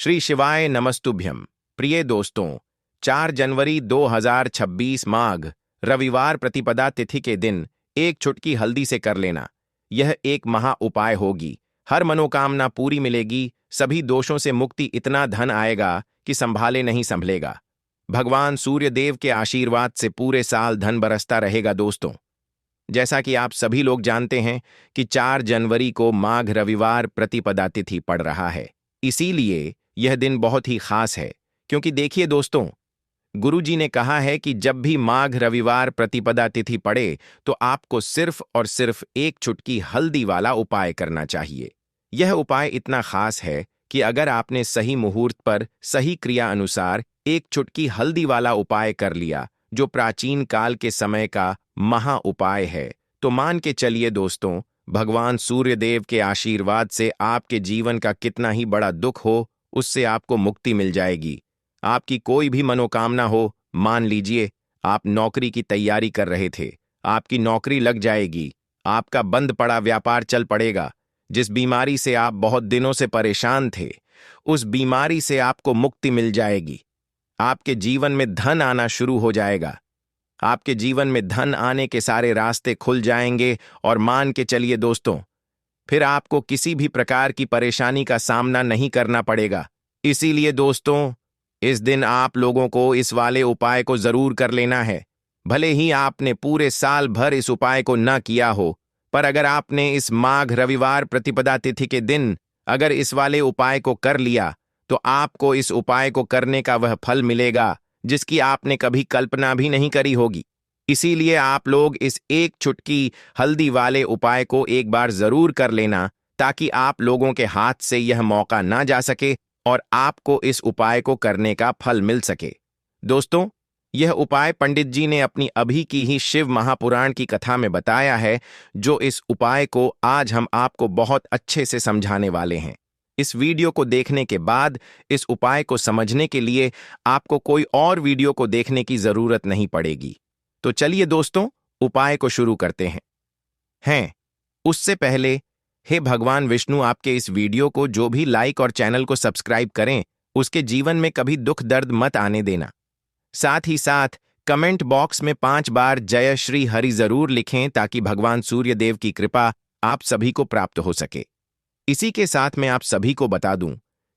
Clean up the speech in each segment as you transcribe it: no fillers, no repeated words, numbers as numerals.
श्री शिवाय नमस्तुभ्यम। प्रिय दोस्तों, 4 जनवरी 2026 माघ रविवार प्रतिपदा तिथि के दिन एक चुटकी हल्दी से कर लेना, यह एक महा उपाय होगी। हर मनोकामना पूरी मिलेगी, सभी दोषों से मुक्ति, इतना धन आएगा कि संभाले नहीं संभलेगा। भगवान सूर्य देव के आशीर्वाद से पूरे साल धन बरसता रहेगा। दोस्तों, जैसा कि आप सभी लोग जानते हैं कि 4 जनवरी को माघ रविवार प्रतिपदा तिथि पड़ रहा है, इसीलिए यह दिन बहुत ही खास है। क्योंकि देखिए दोस्तों, गुरुजी ने कहा है कि जब भी माघ रविवार प्रतिपदा तिथि पड़े तो आपको सिर्फ और सिर्फ एक चुटकी हल्दी वाला उपाय करना चाहिए। यह उपाय इतना खास है कि अगर आपने सही मुहूर्त पर सही क्रिया अनुसार एक चुटकी हल्दी वाला उपाय कर लिया, जो प्राचीन काल के समय का महा उपाय है, तो मान के चलिए दोस्तों, भगवान सूर्य देव के आशीर्वाद से आपके जीवन का कितना ही बड़ा दुख हो, उससे आपको मुक्ति मिल जाएगी। आपकी कोई भी मनोकामना हो, मान लीजिए आप नौकरी की तैयारी कर रहे थे, आपकी नौकरी लग जाएगी, आपका बंद पड़ा व्यापार चल पड़ेगा, जिस बीमारी से आप बहुत दिनों से परेशान थे, उस बीमारी से आपको मुक्ति मिल जाएगी। आपके जीवन में धन आना शुरू हो जाएगा, आपके जीवन में धन आने के सारे रास्ते खुल जाएंगे और मान के चलिए दोस्तों, फिर आपको किसी भी प्रकार की परेशानी का सामना नहीं करना पड़ेगा। इसीलिए दोस्तों, इस दिन आप लोगों को इस वाले उपाय को जरूर कर लेना है। भले ही आपने पूरे साल भर इस उपाय को न किया हो, पर अगर आपने इस माघ रविवार प्रतिपदा तिथि के दिन अगर इस वाले उपाय को कर लिया, तो आपको इस उपाय को करने का वह फल मिलेगा जिसकी आपने कभी कल्पना भी नहीं करी होगी। इसीलिए आप लोग इस एक चुटकी हल्दी वाले उपाय को एक बार जरूर कर लेना, ताकि आप लोगों के हाथ से यह मौका ना जा सके और आपको इस उपाय को करने का फल मिल सके। दोस्तों, यह उपाय पंडित जी ने अपनी अभी की ही शिव महापुराण की कथा में बताया है, जो इस उपाय को आज हम आपको बहुत अच्छे से समझाने वाले हैं। इस वीडियो को देखने के बाद इस उपाय को समझने के लिए आपको कोई और वीडियो को देखने की जरूरत नहीं पड़ेगी। तो चलिए दोस्तों, उपाय को शुरू करते हैं। उससे पहले, हे भगवान विष्णु, आपके इस वीडियो को जो भी लाइक और चैनल को सब्सक्राइब करें, उसके जीवन में कभी दुख दर्द मत आने देना। साथ ही साथ कमेंट बॉक्स में 5 बार जय श्री हरि जरूर लिखें, ताकि भगवान सूर्य देव की कृपा आप सभी को प्राप्त हो सके। इसी के साथ मैं आप सभी को बता दूं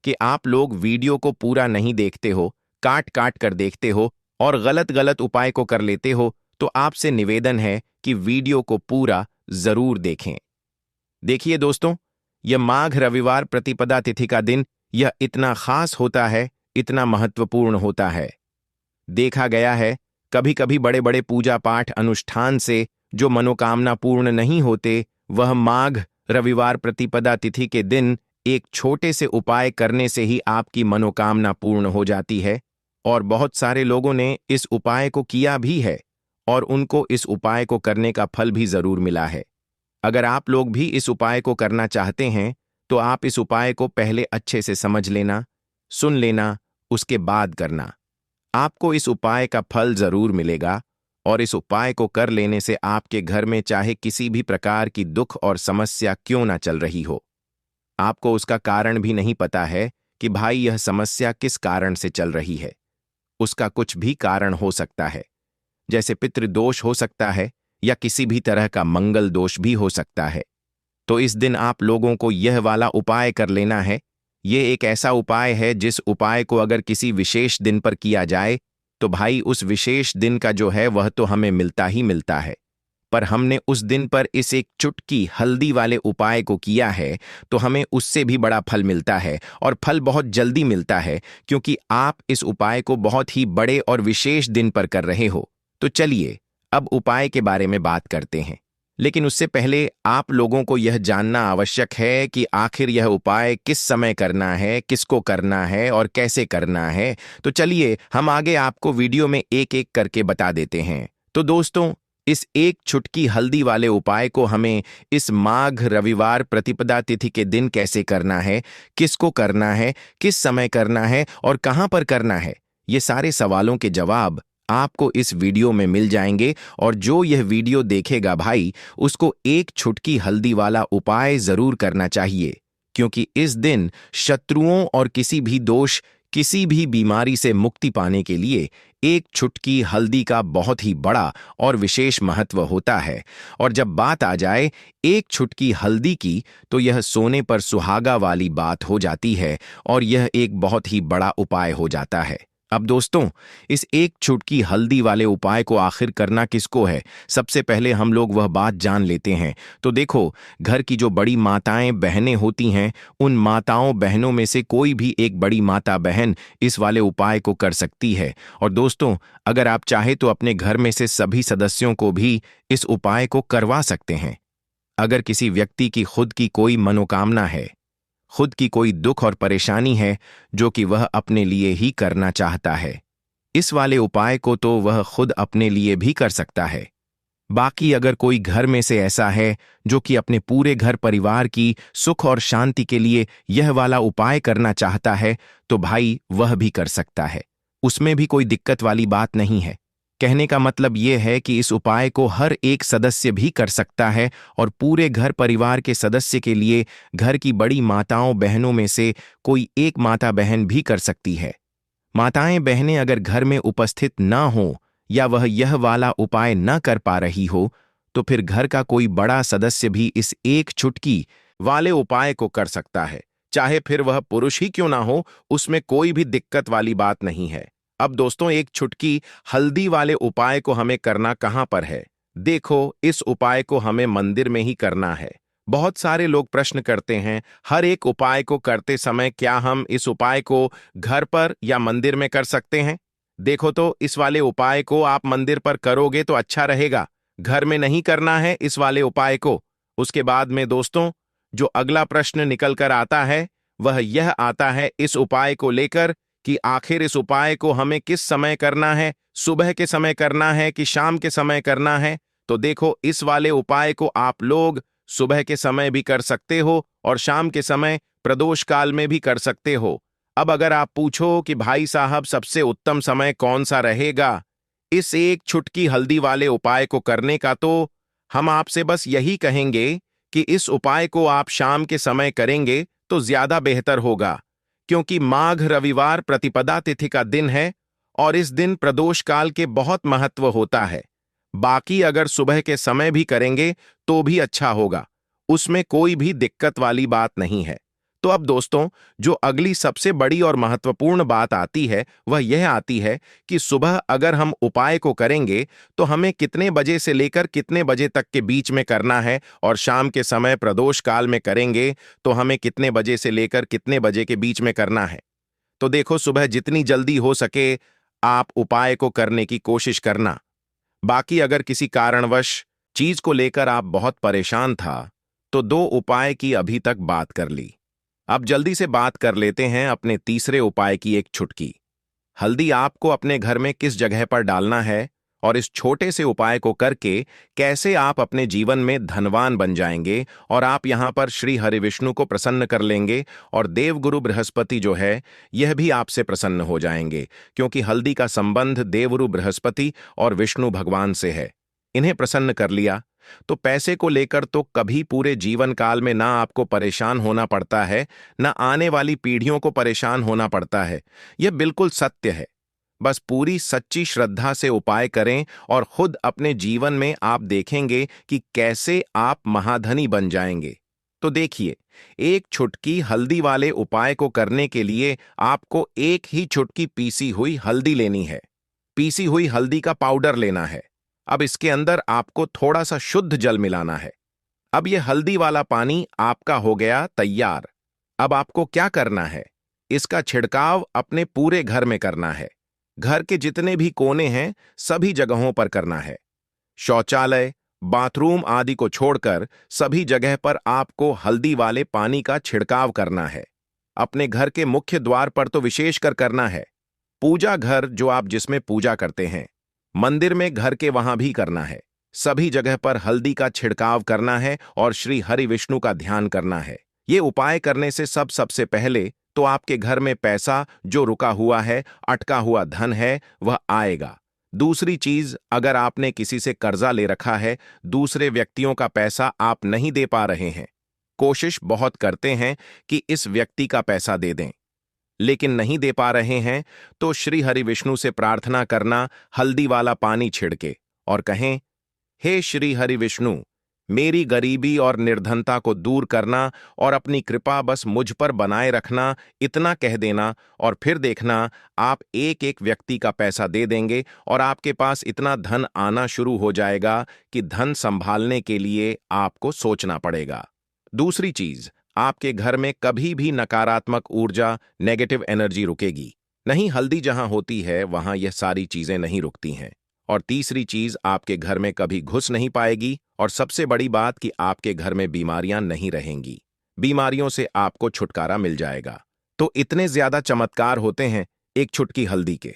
कि आप लोग वीडियो को पूरा नहीं देखते हो, काट काट कर देखते हो और गलत गलत उपाय को कर लेते हो, तो आपसे निवेदन है कि वीडियो को पूरा जरूर देखें। देखिए दोस्तों, यह माघ रविवार प्रतिपदा तिथि का दिन यह इतना खास होता है, इतना महत्वपूर्ण होता है। देखा गया है, कभी कभी बड़े बड़े पूजा पाठ अनुष्ठान से जो मनोकामना पूर्ण नहीं होते, वह माघ रविवार प्रतिपदा तिथि के दिन एक छोटे से उपाय करने से ही आपकी मनोकामना पूर्ण हो जाती है। और बहुत सारे लोगों ने इस उपाय को किया भी है और उनको इस उपाय को करने का फल भी जरूर मिला है। अगर आप लोग भी इस उपाय को करना चाहते हैं, तो आप इस उपाय को पहले अच्छे से समझ लेना, सुन लेना, उसके बाद करना। आपको इस उपाय का फल जरूर मिलेगा और इस उपाय को कर लेने से आपके घर में चाहे किसी भी प्रकार की दुख और समस्या क्यों ना चल रही हो, आपको उसका कारण भी नहीं पता है कि भाई यह समस्या किस कारण से चल रही है। उसका कुछ भी कारण हो सकता है, जैसे पितृदोष हो सकता है या किसी भी तरह का मंगल दोष भी हो सकता है। तो इस दिन आप लोगों को यह वाला उपाय कर लेना है। ये एक ऐसा उपाय है जिस उपाय को अगर किसी विशेष दिन पर किया जाए, तो भाई उस विशेष दिन का जो है वह तो हमें मिलता ही मिलता है, पर हमने उस दिन पर इस एक चुटकी हल्दी वाले उपाय को किया है, तो हमें उससे भी बड़ा फल मिलता है और फल बहुत जल्दी मिलता है, क्योंकि आप इस उपाय को बहुत ही बड़े और विशेष दिन पर कर रहे हो। तो चलिए अब उपाय के बारे में बात करते हैं, लेकिन उससे पहले आप लोगों को यह जानना आवश्यक है कि आखिर यह उपाय किस समय करना है, किसको करना है और कैसे करना है। तो चलिए हम आगे आपको वीडियो में एक एक करके बता देते हैं। तो दोस्तों, इस एक चुटकी हल्दी वाले उपाय को हमें इस माघ रविवार प्रतिपदा तिथि के दिन कैसे करना है, किसको करना है, किस समय करना है और कहां पर करना है, ये सारे सवालों के जवाब आपको इस वीडियो में मिल जाएंगे। और जो यह वीडियो देखेगा भाई, उसको एक चुटकी हल्दी वाला उपाय जरूर करना चाहिए, क्योंकि इस दिन शत्रुओं और किसी भी बीमारी से मुक्ति पाने के लिए एक चुटकी हल्दी का बहुत ही बड़ा और विशेष महत्व होता है। और जब बात आ जाए एक चुटकी हल्दी की, तो यह सोने पर सुहागा वाली बात हो जाती है और यह एक बहुत ही बड़ा उपाय हो जाता है। अब दोस्तों, इस एक चुटकी हल्दी वाले उपाय को आखिर करना किसको है, सबसे पहले हम लोग वह बात जान लेते हैं। तो देखो, घर की जो बड़ी माताएं बहनें होती हैं, उन माताओं बहनों में से कोई भी एक बड़ी माता बहन इस वाले उपाय को कर सकती है। और दोस्तों, अगर आप चाहे तो अपने घर में से सभी सदस्यों को भी इस उपाय को करवा सकते हैं। अगर किसी व्यक्ति की खुद की कोई मनोकामना है, खुद की कोई दुख और परेशानी है जो कि वह अपने लिए ही करना चाहता है, इस वाले उपाय को तो वह खुद अपने लिए भी कर सकता है। बाकी अगर कोई घर में से ऐसा है जो कि अपने पूरे घर परिवार की सुख और शांति के लिए यह वाला उपाय करना चाहता है, तो भाई वह भी कर सकता है। उसमें भी कोई दिक्कत वाली बात नहीं है। कहने का मतलब यह है कि इस उपाय को हर एक सदस्य भी कर सकता है और पूरे घर परिवार के सदस्य के लिए घर की बड़ी माताओं बहनों में से कोई एक माता बहन भी कर सकती है। माताएं बहनें अगर घर में उपस्थित ना हो या वह यह वाला उपाय न कर पा रही हो, तो फिर घर का कोई बड़ा सदस्य भी इस एक चुटकी वाले उपाय को कर सकता है। चाहे फिर वह पुरुष ही क्यों ना हो, उसमें कोई भी दिक्कत वाली बात नहीं है। अब दोस्तों, एक चुटकी हल्दी वाले उपाय को हमें करना कहां पर है? देखो, इस उपाय को हमें मंदिर में ही करना है। बहुत सारे लोग प्रश्न करते हैं, हर एक उपाय को करते समय क्या हम इस उपाय को घर पर या मंदिर में कर सकते हैं? देखो, तो इस वाले उपाय को आप मंदिर पर करोगे तो अच्छा रहेगा, घर में नहीं करना है इस वाले उपाय को। उसके बाद में दोस्तों, जो अगला प्रश्न निकल कर आता है वह यह आता है इस उपाय को लेकर कि आखिर इस उपाय को हमें किस समय करना है, सुबह के समय करना है कि शाम के समय करना है? तो देखो, इस वाले उपाय को आप लोग सुबह के समय भी कर सकते हो और शाम के समय प्रदोष काल में भी कर सकते हो। अब अगर आप पूछो कि भाई साहब सबसे उत्तम समय कौन सा रहेगा इस एक चुटकी हल्दी वाले उपाय को करने का, तो हम आपसे बस यही कहेंगे कि इस उपाय को आप शाम के समय करेंगे तो ज्यादा बेहतर होगा, क्योंकि माघ रविवार प्रतिपदा तिथि का दिन है और इस दिन प्रदोष काल के बहुत महत्व होता है। बाकी अगर सुबह के समय भी करेंगे तो भी अच्छा होगा, उसमें कोई भी दिक्कत वाली बात नहीं है। तो अब दोस्तों, जो अगली सबसे बड़ी और महत्वपूर्ण बात आती है वह यह आती है कि सुबह अगर हम उपाय को करेंगे तो हमें कितने बजे से लेकर कितने बजे तक के बीच में करना है, और शाम के समय प्रदोष काल में करेंगे तो हमें कितने बजे से लेकर कितने बजे के बीच में करना है। तो देखो, सुबह जितनी जल्दी हो सके आप उपाय को करने की कोशिश करना। बाकी अगर किसी कारणवश चीज को लेकर आप बहुत परेशान था, तो दो उपाय की अभी तक बात कर ली। अब जल्दी से बात कर लेते हैं अपने तीसरे उपाय की, एक चुटकी हल्दी आपको अपने घर में किस जगह पर डालना है और इस छोटे से उपाय को करके कैसे आप अपने जीवन में धनवान बन जाएंगे और आप यहां पर श्री हरि विष्णु को प्रसन्न कर लेंगे और देवगुरु बृहस्पति जो है यह भी आपसे प्रसन्न हो जाएंगे, क्योंकि हल्दी का संबंध देवगुरु बृहस्पति और विष्णु भगवान से है। इन्हें प्रसन्न कर लिया तो पैसे को लेकर तो कभी पूरे जीवन काल में ना आपको परेशान होना पड़ता है, ना आने वाली पीढ़ियों को परेशान होना पड़ता है। यह बिल्कुल सत्य है। बस पूरी सच्ची श्रद्धा से उपाय करें और खुद अपने जीवन में आप देखेंगे कि कैसे आप महाधनी बन जाएंगे। तो देखिए, एक चुटकी हल्दी वाले उपाय को करने के लिए आपको एक ही चुटकी पीसी हुई हल्दी लेनी है। पीसी हुई हल्दी का पाउडर लेना है। अब इसके अंदर आपको थोड़ा सा शुद्ध जल मिलाना है। अब यह हल्दी वाला पानी आपका हो गया तैयार। अब आपको क्या करना है, इसका छिड़काव अपने पूरे घर में करना है। घर के जितने भी कोने हैं सभी जगहों पर करना है। शौचालय, बाथरूम आदि को छोड़कर सभी जगह पर आपको हल्दी वाले पानी का छिड़काव करना है। अपने घर के मुख्य द्वार पर तो विशेषकर करना है। पूजा घर जो आप जिसमें पूजा करते हैं, मंदिर में घर के वहां भी करना है। सभी जगह पर हल्दी का छिड़काव करना है और श्री हरि विष्णु का ध्यान करना है। ये उपाय करने से सबसे पहले तो आपके घर में पैसा जो रुका हुआ है, अटका हुआ धन है, वह आएगा। दूसरी चीज, अगर आपने किसी से कर्जा ले रखा है, दूसरे व्यक्तियों का पैसा आप नहीं दे पा रहे हैं, कोशिश बहुत करते हैं कि इस व्यक्ति का पैसा दे दें, लेकिन नहीं दे पा रहे हैं तो श्री हरि विष्णु से प्रार्थना करना हल्दी वाला पानी छिड़के और कहें, हे श्री हरि विष्णु, मेरी गरीबी और निर्धनता को दूर करना और अपनी कृपा बस मुझ पर बनाए रखना, इतना कह देना और फिर देखना आप एक एक व्यक्ति का पैसा दे देंगे और आपके पास इतना धन आना शुरू हो जाएगा कि धन संभालने के लिए आपको सोचना पड़ेगा। दूसरी चीज, आपके घर में कभी भी नकारात्मक ऊर्जा, नेगेटिव एनर्जी रुकेगी नहीं। हल्दी जहां होती है वहां यह सारी चीजें नहीं रुकती हैं। और तीसरी चीज, आपके घर में कभी घुस नहीं पाएगी। और सबसे बड़ी बात कि आपके घर में बीमारियां नहीं रहेंगी। बीमारियों से आपको छुटकारा मिल जाएगा। तो इतने ज्यादा चमत्कार होते हैं एक चुटकी हल्दी के,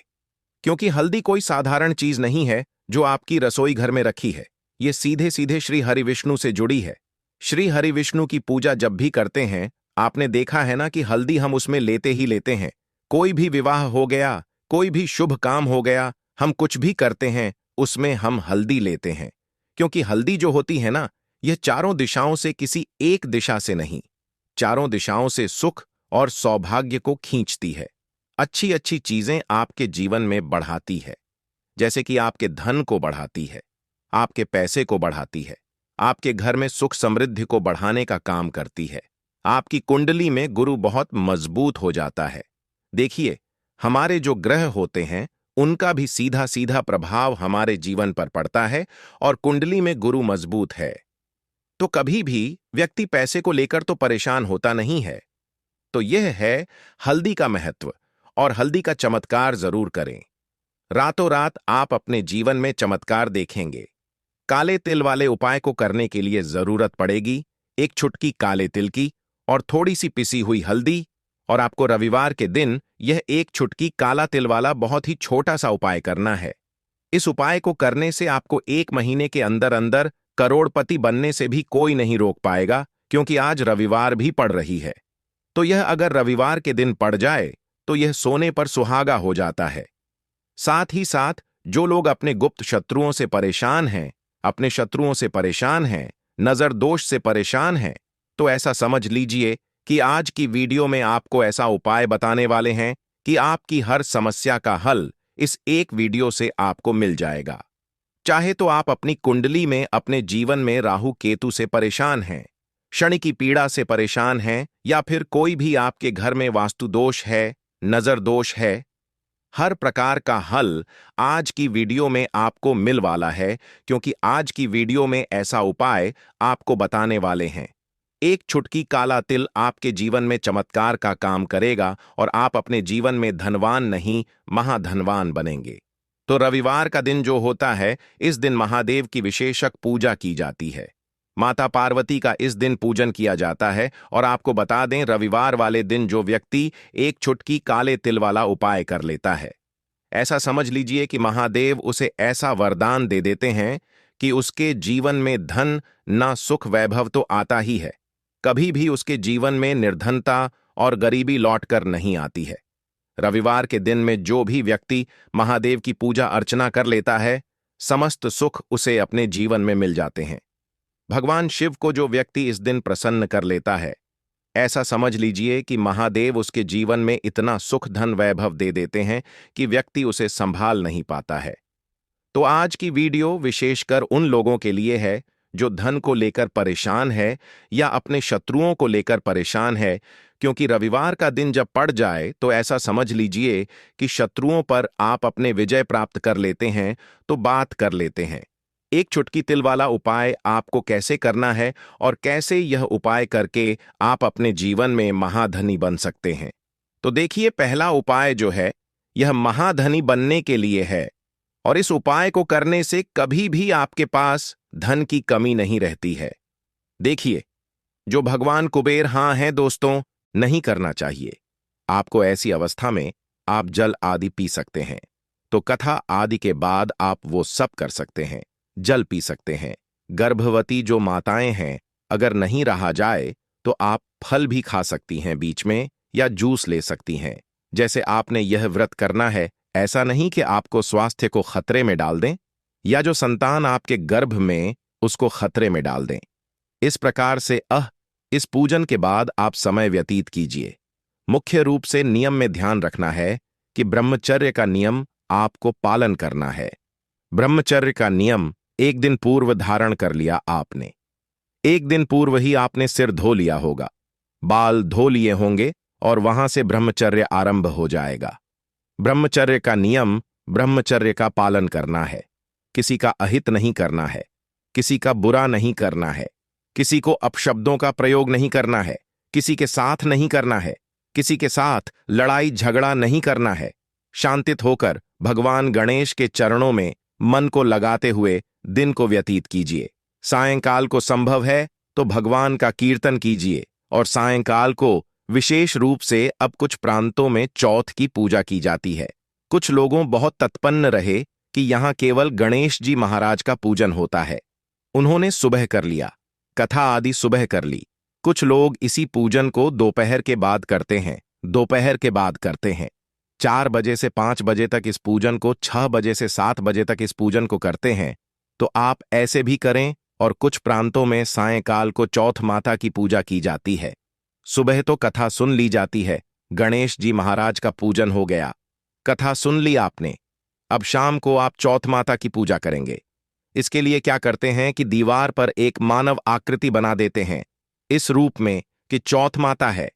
क्योंकि हल्दी कोई साधारण चीज नहीं है जो आपकी रसोई घर में रखी है। ये सीधे सीधे श्री हरि विष्णु से जुड़ी है। श्री हरि विष्णु की पूजा जब भी करते हैं, आपने देखा है ना कि हल्दी हम उसमें लेते ही लेते हैं। कोई भी विवाह हो गया, कोई भी शुभ काम हो गया, हम कुछ भी करते हैं उसमें हम हल्दी लेते हैं, क्योंकि हल्दी जो होती है ना, यह चारों दिशाओं से किसी एक दिशा से नहीं, चारों दिशाओं से सुख और सौभाग्य को खींचती है। अच्छी अच्छी चीजें आपके जीवन में बढ़ाती है, जैसे कि आपके धन को बढ़ाती है, आपके पैसे को बढ़ाती है, आपके घर में सुख समृद्धि को बढ़ाने का काम करती है। आपकी कुंडली में गुरु बहुत मजबूत हो जाता है। देखिए, हमारे जो ग्रह होते हैं उनका भी सीधा सीधा प्रभाव हमारे जीवन पर पड़ता है, और कुंडली में गुरु मजबूत है तो कभी भी व्यक्ति पैसे को लेकर तो परेशान होता नहीं है। तो यह है हल्दी का महत्व, और हल्दी का चमत्कार जरूर करें। रातों रात आप अपने जीवन में चमत्कार देखेंगे। काले तिल वाले उपाय को करने के लिए जरूरत पड़ेगी एक चुटकी काले तिल की और थोड़ी सी पिसी हुई हल्दी, और आपको रविवार के दिन यह एक चुटकी काला तिल वाला बहुत ही छोटा सा उपाय करना है। इस उपाय को करने से आपको 1 महीने के अंदर अंदर करोड़पति बनने से भी कोई नहीं रोक पाएगा, क्योंकि आज रविवार भी पड़ रही है। तो यह अगर रविवार के दिन पड़ जाए तो यह सोने पर सुहागा हो जाता है। साथ ही साथ जो लोग अपने गुप्त शत्रुओं से परेशान हैं, अपने शत्रुओं से परेशान हैं, नजर दोष से परेशान हैं, तो ऐसा समझ लीजिए कि आज की वीडियो में आपको ऐसा उपाय बताने वाले हैं कि आपकी हर समस्या का हल इस एक वीडियो से आपको मिल जाएगा। चाहे तो आप अपनी कुंडली में अपने जीवन में राहु केतु से परेशान हैं, शनि की पीड़ा से परेशान हैं, या फिर कोई भी आपके घर में वास्तु दोष है, नजर दोष है, हर प्रकार का हल आज की वीडियो में आपको मिल वाला है, क्योंकि आज की वीडियो में ऐसा उपाय आपको बताने वाले हैं। एक चुटकी काला तिल आपके जीवन में चमत्कार का काम करेगा और आप अपने जीवन में धनवान नहीं, महाधनवान बनेंगे। तो रविवार का दिन जो होता है, इस दिन महादेव की विशेषक पूजा की जाती है। माता पार्वती का इस दिन पूजन किया जाता है। और आपको बता दें, रविवार वाले दिन जो व्यक्ति एक चुटकी काले तिल वाला उपाय कर लेता है, ऐसा समझ लीजिए कि महादेव उसे ऐसा वरदान दे देते हैं कि उसके जीवन में धन ना सुख वैभव तो आता ही है, कभी भी उसके जीवन में निर्धनता और गरीबी लौटकर नहीं आती है। रविवार के दिन में जो भी व्यक्ति महादेव की पूजा अर्चना कर लेता है, समस्त सुख उसे अपने जीवन में मिल जाते हैं। भगवान शिव को जो व्यक्ति इस दिन प्रसन्न कर लेता है, ऐसा समझ लीजिए कि महादेव उसके जीवन में इतना सुख धन वैभव दे देते हैं कि व्यक्ति उसे संभाल नहीं पाता है। तो आज की वीडियो विशेषकर उन लोगों के लिए है जो धन को लेकर परेशान है या अपने शत्रुओं को लेकर परेशान है, क्योंकि रविवार का दिन जब पड़ जाए तो ऐसा समझ लीजिए कि शत्रुओं पर आप अपने विजय प्राप्त कर लेते हैं, तो बात कर लेते हैं। एक चुटकी तिल वाला उपाय आपको कैसे करना है और कैसे यह उपाय करके आप अपने जीवन में महाधनी बन सकते हैं। तो देखिए, पहला उपाय जो है यह महाधनी बनने के लिए है, और इस उपाय को करने से कभी भी आपके पास धन की कमी नहीं रहती है। देखिए, जो भगवान कुबेर हाँ हैं दोस्तों, नहीं करना चाहिए। आपको ऐसी अवस्था में आप जल आदि पी सकते हैं, तो कथा आदि के बाद आप वो सब कर सकते हैं। जल पी सकते हैं। गर्भवती जो माताएं हैं, अगर नहीं रहा जाए तो आप फल भी खा सकती हैं बीच में, या जूस ले सकती हैं। जैसे आपने यह व्रत करना है, ऐसा नहीं कि आपको स्वास्थ्य को खतरे में डाल दें या जो संतान आपके गर्भ में उसको खतरे में डाल दें। इस प्रकार से इस पूजन के बाद आप समय व्यतीत कीजिए। मुख्य रूप से नियम में ध्यान रखना है कि ब्रह्मचर्य का नियम आपको पालन करना है। ब्रह्मचर्य का नियम एक दिन पूर्व धारण कर लिया आपने। एक दिन पूर्व ही आपने सिर धो लिया होगा, बाल धो लिए होंगे और वहां से ब्रह्मचर्य आरंभ हो जाएगा। ब्रह्मचर्य का नियम ब्रह्मचर्य का पालन करना है। किसी का अहित नहीं करना है, किसी का बुरा नहीं करना है, किसी को अपशब्दों का प्रयोग नहीं करना है, किसी के साथ नहीं करना है, किसी के साथ लड़ाई झगड़ा नहीं करना है। शांतित होकर भगवान गणेश के चरणों में मन को लगाते हुए दिन को व्यतीत कीजिए। सायंकाल को संभव है तो भगवान का कीर्तन कीजिए और सायंकाल को विशेष रूप से अब कुछ प्रांतों में चौथ की पूजा की जाती है। कुछ लोगों बहुत तत्पन्न रहे कि यहां केवल गणेश जी महाराज का पूजन होता है। उन्होंने सुबह कर लिया, कथा आदि सुबह कर ली। कुछ लोग इसी पूजन को दोपहर के बाद करते हैं, दोपहर के बाद करते हैं। 4 बजे से 5 बजे तक इस पूजन को, 6 बजे से 7 बजे तक इस पूजन को करते हैं। तो आप ऐसे भी करें। और कुछ प्रांतों में सायंकाल को चौथ माता की पूजा की जाती है। सुबह तो कथा सुन ली जाती है, गणेश जी महाराज का पूजन हो गया, कथा सुन ली आपने। अब शाम को आप चौथ माता की पूजा करेंगे। इसके लिए क्या करते हैं कि दीवार पर एक मानव आकृति बना देते हैं, इस रूप में कि चौथ माता है,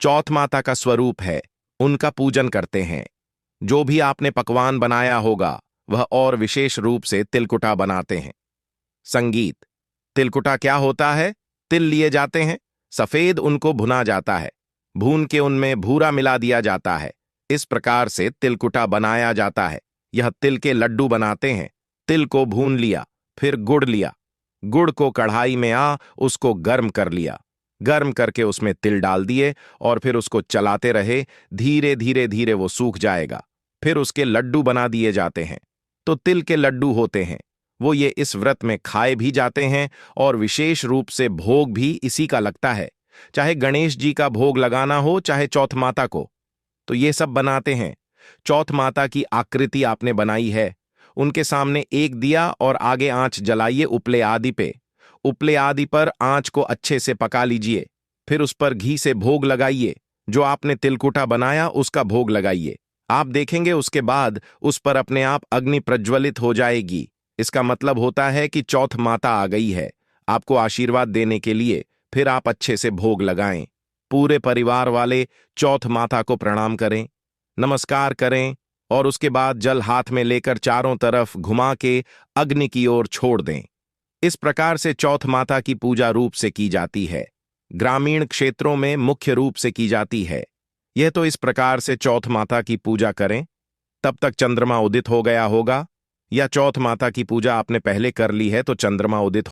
चौथ माता का स्वरूप है, उनका पूजन करते हैं। जो भी आपने पकवान बनाया होगा वह और विशेष रूप से तिलकुटा बनाते हैं। संगीत। तिलकुटा क्या होता है? तिल लिए जाते हैं, सफेद उनको भुना जाता है, भून के उनमें भूरा मिला दिया जाता है। इस प्रकार से तिलकुटा बनाया जाता है। यह तिल के लड्डू बनाते हैं। तिल को भून लिया, फिर गुड़ लिया, गुड़ को कढ़ाई में उसको गर्म कर लिया, गर्म करके उसमें तिल डाल दिए और फिर उसको चलाते रहे। धीरे धीरे धीरे वो सूख जाएगा, फिर उसके लड्डू बना दिए जाते हैं। तो तिल के लड्डू होते हैं। वो ये इस व्रत में खाए भी जाते हैं और विशेष रूप से भोग भी इसी का लगता है। चाहे गणेश जी का भोग लगाना हो, चाहे चौथ माता को, तो ये सब बनाते हैं। चौथ माता की आकृति आपने बनाई है, उनके सामने एक दिया और आगे आंच जलाइए उपले आदि पे। उपले आदि पर आंच को अच्छे से पका लीजिए, फिर उस पर घी से भोग लगाइए। जो आपने तिलकुटा बनाया उसका भोग लगाइए। आप देखेंगे उसके बाद उस पर अपने आप अग्नि प्रज्वलित हो जाएगी। इसका मतलब होता है कि चौथ माता आ गई है आपको आशीर्वाद देने के लिए। फिर आप अच्छे से भोग लगाएं। पूरे परिवार वाले चौथ माता को प्रणाम करें, नमस्कार करें और उसके बाद जल हाथ में लेकर चारों तरफ घुमा के अग्नि की ओर छोड़ दें। इस प्रकार से चौथ माता की पूजा रूप से की जाती है। ग्रामीण क्षेत्रों में मुख्य रूप से की जाती है। यह तो इस प्रकार से चौथ माता की पूजा करें। तब तक चंद्रमा उदित हो गया होगा, या चौथ माता की पूजा आपने पहले कर ली है तो चंद्रमा उदित